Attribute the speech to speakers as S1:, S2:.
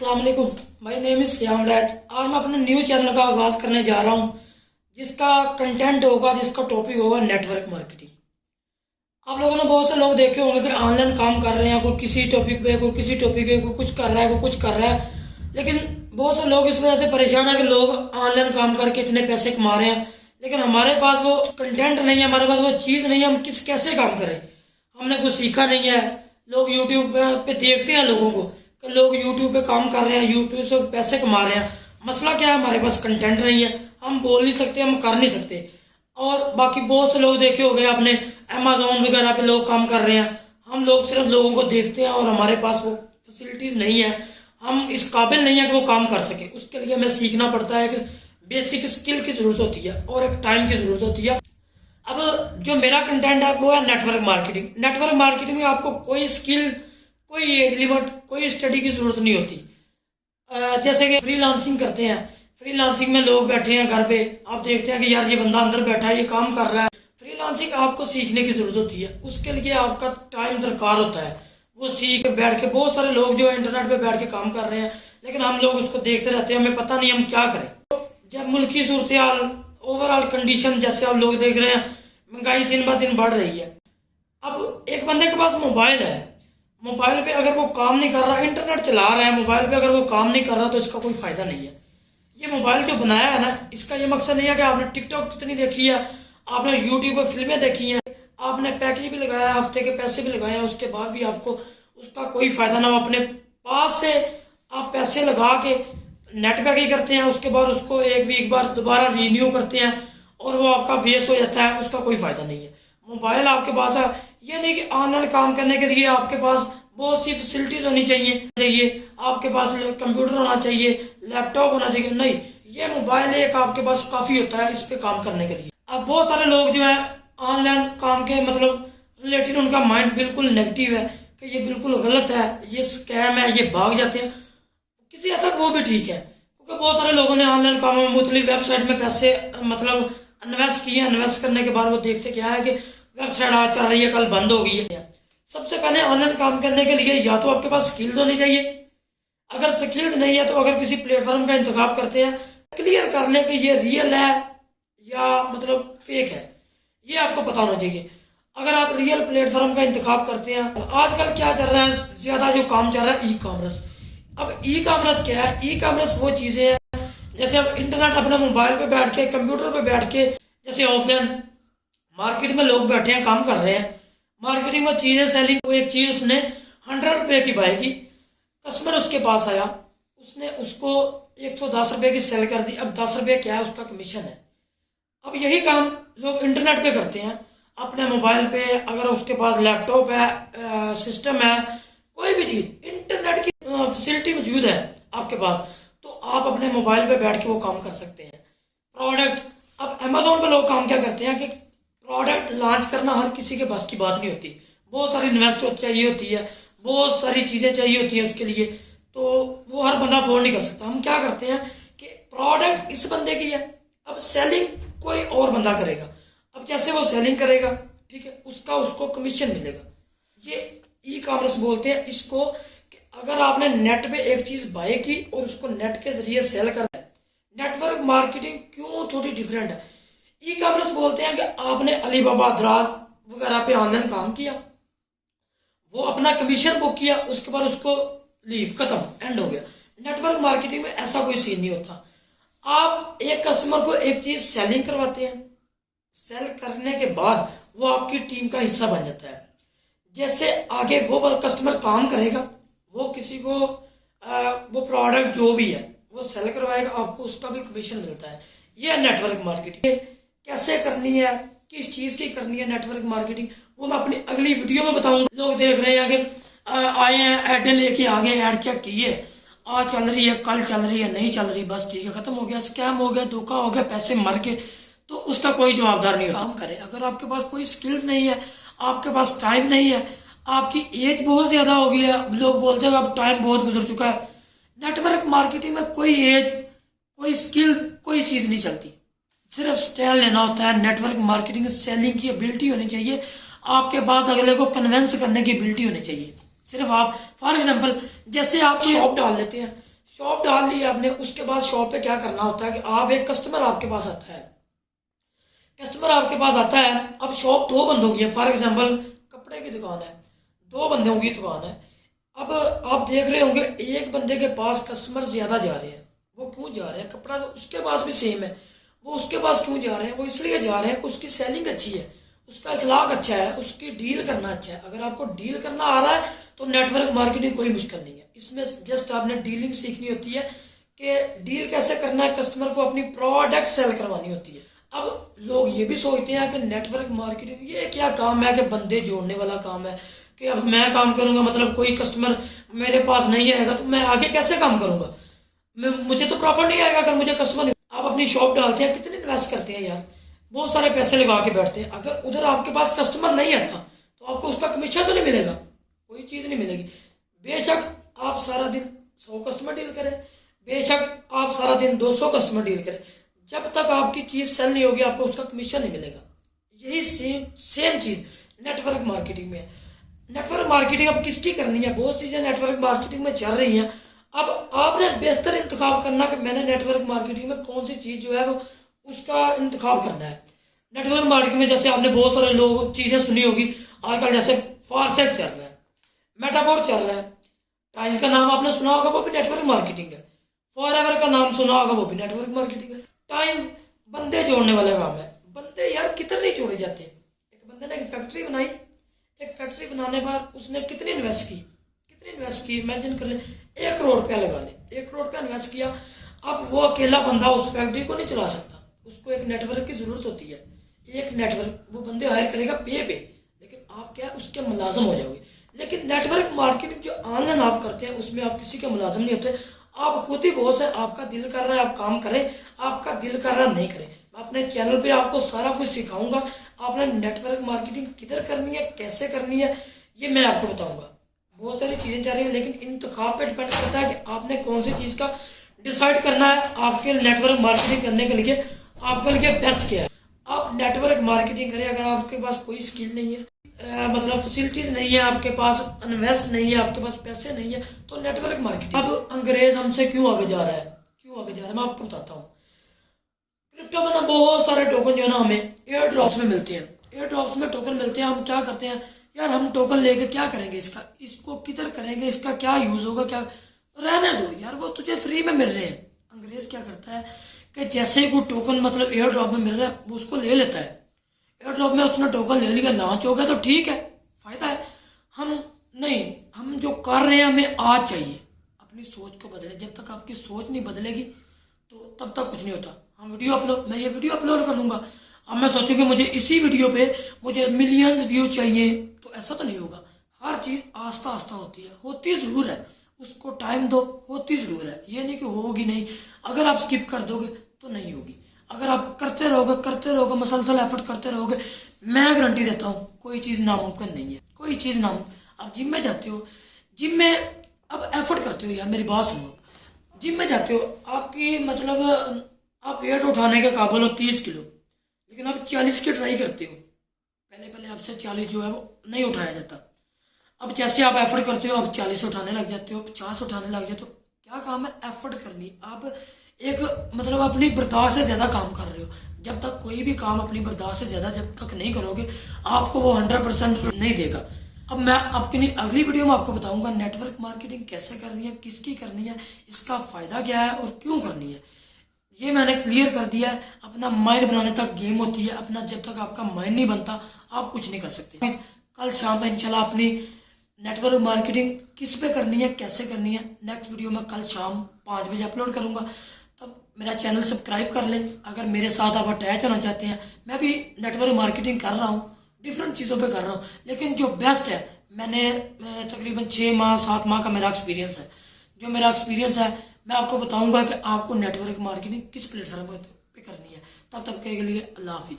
S1: अस्सलाम वालेकुम। My name is Shyam राज। आज मैं अपने न्यू चैनल का आगाज करने जा रहा हूँ, जिसका कंटेंट होगा, जिसका टॉपिक होगा नेटवर्क मार्केटिंग। आप लोगों ने बहुत से लोग देखे होंगे कि ऑनलाइन काम कर रहे हैं, कोई किसी टॉपिक पे, कोई किसी टॉपिक पे, कोई कुछ कर रहा है, कोई कुछ कर रहा है। लेकिन बहुत से लोग इस वजह से परेशान है कि लोग ऑनलाइन काम करके इतने पैसे कमा रहे हैं, लेकिन हमारे पास वो कंटेंट नहीं है, हमारे पास वो चीज़ नहीं है, हम कैसे काम करें। हमने कुछ सीखा नहीं है। लोग यूट्यूब पे देखते हैं लोगों को कि लोग यूट्यूब पे काम कर रहे हैं, यूट्यूब से पैसे कमा रहे हैं। मसला क्या है, हमारे पास कंटेंट नहीं है, हम बोल नहीं सकते, हम कर नहीं सकते। और बाकी बहुत से लोग देखे हो गए आपने, अमेजोन वगैरह पे लोग काम कर रहे हैं। हम लोग सिर्फ लोगों को देखते हैं और हमारे पास वो फैसिलिटीज़ नहीं है, हम इस काबिल नहीं है कि वो काम कर सके। उसके लिए हमें सीखना पड़ता है कि बेसिक स्किल की ज़रूरत होती है और एक टाइम की ज़रूरत होती है। अब जो मेरा कंटेंट है वो है नेटवर्क मार्केटिंग। नेटवर्क मार्केटिंग में आपको कोई स्किल, कोई एज लिमिट, कोई स्टडी की ज़रूरत नहीं होती। जैसे कि फ्रीलांसिंग करते हैं, फ्रीलांसिंग में लोग बैठे हैं घर पे, आप देखते हैं कि यार ये बंदा अंदर बैठा है, ये काम कर रहा है। फ्रीलांसिंग आपको सीखने की ज़रूरत होती है, उसके लिए आपका टाइम दरकार होता है। वो सीख बैठ के, बहुत सारे लोग जो इंटरनेट पे बैठ के काम कर रहे हैं, लेकिन हम लोग उसको देखते रहते हैं, हमें पता नहीं हम क्या करें। तो जब मुल्की सूरत हाल, ओवरऑल कंडीशन, जैसे आप लोग देख रहे हैं, महंगाई दिन ब दिन बढ़ रही है। अब एक बंदे के पास मोबाइल है, मोबाइल पे अगर वो काम नहीं कर रहा, इंटरनेट चला रहा है, मोबाइल पे अगर वो काम नहीं कर रहा, तो इसका कोई फायदा नहीं है। ये मोबाइल जो बनाया है ना, इसका ये मकसद नहीं है कि आपने टिकटॉक कितनी देखी है, आपने यूट्यूब पर फिल्में देखी हैं, आपने पैकेज भी लगाया, हफ्ते के पैसे भी लगाए हैं, उसके बाद भी आपको उसका कोई फायदा ना हो। अपने पास से आप पैसे लगा के नेट पैकिंग करते हैं, उसके बाद उसको एक वीक बाद दोबारा रिन्यू करते हैं और वो आपका वेस्ट हो जाता है, उसका कोई फायदा नहीं है। मोबाइल आपके पास है, ये नहीं कि ऑनलाइन काम करने के लिए आपके पास बहुत सी फैसिलिटीज होनी चाहिए, आपके पास कंप्यूटर होना चाहिए, लैपटॉप होना चाहिए, नहीं, ये मोबाइल एक आपके पास काफी होता है इस पे काम करने के लिए। अब बहुत सारे लोग जो है ऑनलाइन काम के मतलब रिलेटेड, उनका माइंड बिल्कुल नेगेटिव है कि ये बिल्कुल गलत है, ये स्कैम है, ये भाग जाते हैं। किसी हद तक वो भी ठीक है, क्योंकि बहुत सारे लोगों ने ऑनलाइन कामों में मुख्तलिफ वेबसाइट में पैसे मतलब इन्वेस्ट किए। इन्वेस्ट करने के बाद वो देखते क्या है कि वेबसाइट आज चल रही है, कल बंद हो गई है। सबसे पहले ऑनलाइन काम करने के लिए या तो आपके पास स्किल्स होनी चाहिए, अगर स्किल्स नहीं है तो अगर किसी प्लेटफॉर्म का इंतखाब करते हैं, क्लियर कर लें कि ये रियल है या मतलब फेक है, ये आपको पता होना चाहिए। अगर आप रियल प्लेटफॉर्म का इंतखाब करते हैं, तो आजकल क्या चल रहा है, ज्यादा जो काम चल रहा है, ई कॉमर्स। अब ई कॉमर्स क्या है? ई कॉमर्स वो चीजें हैं, जैसे अब इंटरनेट अपने मोबाइल पे बैठ के, कंप्यूटर पे बैठ के, जैसे ऑफलाइन मार्केट में लोग बैठे हैं, काम कर रहे हैं, मार्केटिंग में चीजें सेलिंग, वो एक चीज उसने 100 रुपए की बाई की, कस्टमर उसके पास आया, उसने उसको 110 रुपए की सेल कर दी। अब 10 रुपए क्या है, उसका कमीशन है। अब यही काम लोग इंटरनेट पे करते हैं, अपने मोबाइल पे, अगर उसके पास लैपटॉप है, सिस्टम है, कोई भी चीज, इंटरनेट की फैसिलिटी मौजूद है आपके पास, तो आप अपने मोबाइल पे बैठ के वो काम कर सकते हैं। प्रोडक्ट, अब अमेजोन पे लोग काम क्या करते हैं कि प्रोडक्ट लॉन्च करना हर किसी के बस की बात नहीं होती, बहुत सारी इन्वेस्ट चाहिए होती है, बहुत सारी चीजें चाहिए होती है उसके लिए, तो वो हर बंदा अफोर्ड नहीं कर सकता। हम क्या करते हैं कि प्रोडक्ट इस बंदे की है, अब सेलिंग कोई और बंदा करेगा। अब जैसे वो सेलिंग करेगा, ठीक है, उसका उसको कमीशन मिलेगा। ये ई कॉमर्स बोलते हैं इसको, कि अगर आपने नेट पे एक चीज बाय की और उसको नेट के जरिए सेल करना है। नेटवर्क मार्केटिंग क्यों थोड़ी डिफरेंट है? ई कॉमर्स बोलते हैं कि आपने अलीबाबा, दराज वगैरह पे ऑनलाइन काम किया, वो अपना कमीशन बुक किया, उसके बाद उसको लीव, खत्म, एंड हो गया। नेटवर्क मार्केटिंग में ऐसा कोई सीन नहीं होता। आप एक कस्टमर को एक चीज सेलिंग करवाते हैं, सेल करने के बाद वो आपकी टीम का हिस्सा बन जाता है। जैसे आगे वो कस्टमर काम करेगा, वो किसी को वो प्रोडक्ट जो भी है वो सेल करवाएगा, आपको उसका भी कमीशन मिलता है। ये है नेटवर्क मार्केटिंग। कैसे करनी है, किस चीज की करनी है नेटवर्क मार्केटिंग, वो मैं अपनी अगली वीडियो में बताऊंगा। लोग देख रहे हैं कि आए हैं, ऐड लेके आ गए, ऐड चेक किए, आज चल रही है, कल चल रही है, नहीं चल रही, बस ठीक है, खत्म हो गया, स्कैम हो गया, धोखा हो गया, पैसे मर के, तो उसका कोई जवाबदार नहीं होता। काम करे, अगर आपके पास कोई स्किल्स नहीं है, आपके पास टाइम नहीं है, आपकी एज बहुत ज्यादा हो गई है, लोग बोलते हैं अब टाइम बहुत गुजर चुका है। नेटवर्क मार्केटिंग में कोई एज, कोई स्किल्स, कोई चीज नहीं चलती, सिर्फ स्टैंड लेना होता है। नेटवर्क मार्केटिंग सेलिंग की एबिलिटी होनी चाहिए, आपके पास अगले को कन्विंस करने की एबिलिटी होनी चाहिए। सिर्फ आप, फॉर एग्जांपल, जैसे आप शॉप डाल लेते हैं, शॉप डाल ली आपने, उसके बाद शॉप पे क्या करना होता है कि आप एक कस्टमर आपके पास आता है, कस्टमर आपके पास आता है। अब शॉप दो बंदों की है, फॉर एग्जांपल कपड़े की दुकान है, दो बंदों की दुकान है। अब आप देख रहे होंगे एक बंदे के पास कस्टमर ज्यादा जा रहे हैं। वो क्यों जा रहे हैं? कपड़ा तो उसके पास भी सेम है, वो उसके पास क्यों जा रहे हैं? वो इसलिए जा रहे हैं कि उसकी सेलिंग अच्छी है, उसका अखलाक अच्छा है, उसकी डील करना अच्छा है। अगर आपको डील करना आ रहा है तो नेटवर्क मार्केटिंग कोई मुश्किल नहीं है। इसमें जस्ट आपने डीलिंग सीखनी होती है कि डील कैसे करना है, कस्टमर को अपनी प्रोडक्ट सेल करवानी होती है। अब लोग ये भी सोचते हैं कि नेटवर्क मार्केटिंग ये क्या काम है कि बंदे जोड़ने वाला काम है, कि अब मैं काम करूंगा मतलब कोई कस्टमर मेरे पास नहीं आएगा तो मैं आगे कैसे काम करूंगा, मुझे तो प्रॉफिट नहीं आएगा अगर मुझे कस्टमर नहीं। आप अपनी शॉप डालते हैं, कितने इन्वेस्ट करते हैं यार, बहुत सारे पैसे लगा के बैठते हैं। अगर उधर आपके पास कस्टमर नहीं आता तो आपको उसका कमीशन तो नहीं मिलेगा, कोई चीज़ नहीं मिलेगी। बेशक आप सारा दिन 100 कस्टमर डील करें, बेशक आप सारा दिन 200 कस्टमर डील करें, जब तक आपकी चीज़ सेल नहीं होगी आपको उसका कमीशन नहीं मिलेगा। यही सेम चीज़ नेटवर्क मार्केटिंग में है। नेटवर्क मार्केटिंग अब किसकी करनी है? बहुत चीज़ें नेटवर्क मार्केटिंग में चल रही हैं। अब आपने बेहतर इंतखाब करना कि मैंने नेटवर्क मार्केटिंग में कौन सी चीज़ जो है वो उसका इंतखाब करना है। नेटवर्क मार्केटिंग में जैसे आपने बहुत सारे लोग चीज़ें सुनी होगी आजकल, जैसे फॉरसेट चल रहा है, मेटाफोर चल रहा है, टाइम्स का नाम आपने सुना होगा वो भी नेटवर्क मार्केटिंग है, फॉरएवर का नाम सुना होगा वो भी नेटवर्क मार्केटिंग है। टाइम्स बंदे जोड़ने वाला काम है। बंदे यार कितने नहीं जोड़े जाते। एक बंदे ने एक फैक्ट्री बनाई, एक फैक्ट्री बनाने पर उसने कितनी इन्वेस्ट की, इमेजिन कर ले, 1 करोड़ रुपया लगा ले, 1 करोड़ रुपया इन्वेस्ट किया। अब वो अकेला बंदा उस फैक्ट्री को नहीं चला सकता, उसको एक नेटवर्क की जरूरत होती है। एक नेटवर्क वो बंदे हायर करेगा पे, लेकिन आप क्या उसके मुलाजम हो जाओगे। लेकिन नेटवर्क मार्केटिंग जो ऑनलाइन आप करते हैं उसमें आप किसी के मुलाजम नहीं होते, आप खुद ही बॉस है। आपका दिल कर रहा है आप काम करें, आपका दिल कर रहा नहीं करें। मैं अपने चैनल पे आपको सारा कुछ सिखाऊंगा। आपने नेटवर्क मार्केटिंग किधर करनी है, कैसे करनी है, ये मैं आपको बताऊंगा। बहुत सारी चीजें चल रही हैं, लेकिन इंतखाब पे डिपेंड करता है कि आपने कौन सी चीज का डिसाइड करना है। आपके नेटवर्क मार्केटिंग करने के लिए आपके लिए बेस्ट क्या है। आप नेटवर्क मार्केटिंग करें अगर आपके पास कोई स्किल नहीं है, मतलब फैसिलिटीज नहीं है, आपके पास इन्वेस्ट नहीं है, आपके पास पैसे नहीं है, तो नेटवर्क मार्केटिंग। अब अंग्रेज हमसे क्यों आगे जा रहा है, मैं आपको बताता हूँ। क्रिप्टो में ना बहुत सारे टोकन जो है ना हमें एयर ड्रॉप्स में मिलते हैं। एयर ड्रॉप्स में टोकन मिलते हैं, हम क्या करते हैं यार, हम टोकन लेके क्या करेंगे, इसको किधर करेंगे, इसका क्या यूज होगा, क्या रहने दो यार, वो तुझे फ्री में मिल रहे हैं। अंग्रेज क्या करता है कि जैसे कोई टोकन मतलब एयर ड्रॉप में मिल रहा है वो उसको ले लेता है। एयर ड्रॉप में उसने टोकन ले लिया, लॉन्च हो गया तो ठीक है, फायदा है। हम जो कर रहे हैं हमें आज चाहिए अपनी सोच को बदले। जब तक आपकी सोच नहीं बदलेगी तो तब तक कुछ नहीं होता। मैं ये वीडियो अपलोड कर लूंगा, अब मैं सोचूंगी मुझे इसी वीडियो पे मुझे मिलियंस व्यू चाहिए, तो ऐसा तो नहीं होगा। हर चीज आस्ता आस्ता होती है, होती जरूर है, उसको टाइम दो, होती जरूर है। ये नहीं कि होगी नहीं, अगर आप स्किप कर दोगे तो नहीं होगी। अगर आप करते रहोगे मसलसल एफर्ट करते रहोगे, मैं गारंटी देता हूँ कोई चीज़ नामुमकिन नहीं है, कोई चीज़ नामुमकिन। आप जिम में जाते हो, जिम में अब एफर्ट करते हो यार, मेरी बात सुनो। जिम में जाते हो, आपकी मतलब आप वेट उठाने के काबिल हो 30 किलो, लेकिन आप 40 की ट्राई करते हो। पहले आपसे 40 जो है वो नहीं उठाया जाता। अब जैसे आप एफर्ट करते हो, आप 40 उठाने लग जाते हो, 50 उठाने लग जाते हो। क्या काम है? एफर्ट करनी। आप एक मतलब अपनी बर्दाश्त से ज़्यादा काम कर रहे हो। जब तक कोई भी काम अपनी बर्दाश्त से ज़्यादा जब तक नहीं करोगे, आपको वो 100% नहीं देगा। अब मैं अपनी अगली वीडियो में आपको बताऊंगा नेटवर्क मार्केटिंग कैसे करनी है, किसकी करनी है, इसका फ़ायदा क्या है और क्यों करनी है। ये मैंने क्लियर कर दिया है। अपना माइंड बनाने तक गेम होती है, अपना जब तक आपका माइंड नहीं बनता आप कुछ नहीं कर सकते। कल शाम में इंशाल्लाह अपनी नेटवर्क मार्केटिंग किस पे करनी है, कैसे करनी है, नेक्स्ट वीडियो में कल शाम 5 बजे अपलोड करूंगा। तब मेरा चैनल सब्सक्राइब कर लें। अगर मेरे साथ आप अटैच होना चाहते हैं, मैं भी नेटवर्क मार्केटिंग कर रहा हूँ, डिफरेंट चीज़ों पे कर रहा हूँ, लेकिन जो बेस्ट है, मैंने तकरीबन 6 माह 7 माह का मेरा एक्सपीरियंस है। जो मेरा एक्सपीरियंस है मैं आपको बताऊंगा कि आपको नेटवर्क मार्केटिंग किस प्लेटफॉर्म पे करनी है। तब तक के लिए अल्लाह हाफिज़।